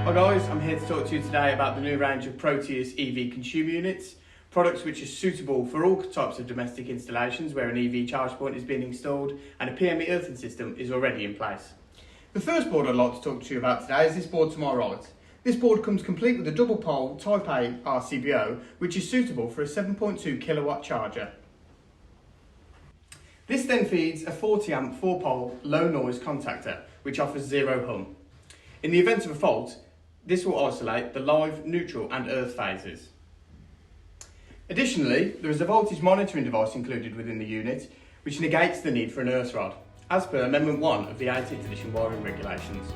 Hi guys, I'm here to talk to you today about the new range of Proteus EV Consumer Units, products which are suitable for all types of domestic installations where an EV ChargePoint is being installed and a PME earthing system is already in place. The first board I'd like to talk to you about today is this board to my right. This board comes complete with a double pole Type A RCBO which is suitable for a 7.2 kilowatt charger. This then feeds a 40 amp 4 pole low noise contactor which offers zero hum. In the event of a fault, this will isolate the live, neutral and earth phases. Additionally, there is a voltage monitoring device included within the unit which negates the need for an earth rod, as per Amendment 1 of the 18th edition wiring regulations.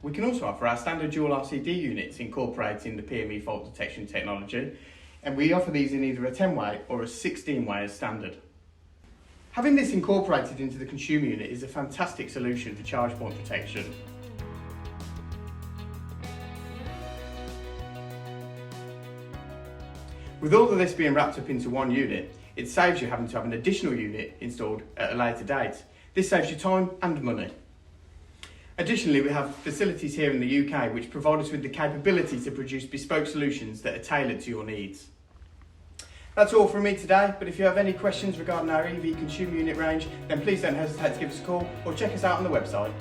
We can also offer our standard dual RCD units incorporating the PME fault detection technology, and we offer these in either a 10-way or a 16-way as standard. Having this incorporated into the consumer unit is a fantastic solution for ChargePoint protection. With all of this being wrapped up into one unit, it saves you having to have an additional unit installed at a later date. This saves you time and money. Additionally, we have facilities here in the UK which provide us with the capability to produce bespoke solutions that are tailored to your needs. That's all from me today, but if you have any questions regarding our EV consumer unit range, then please don't hesitate to give us a call or check us out on the website.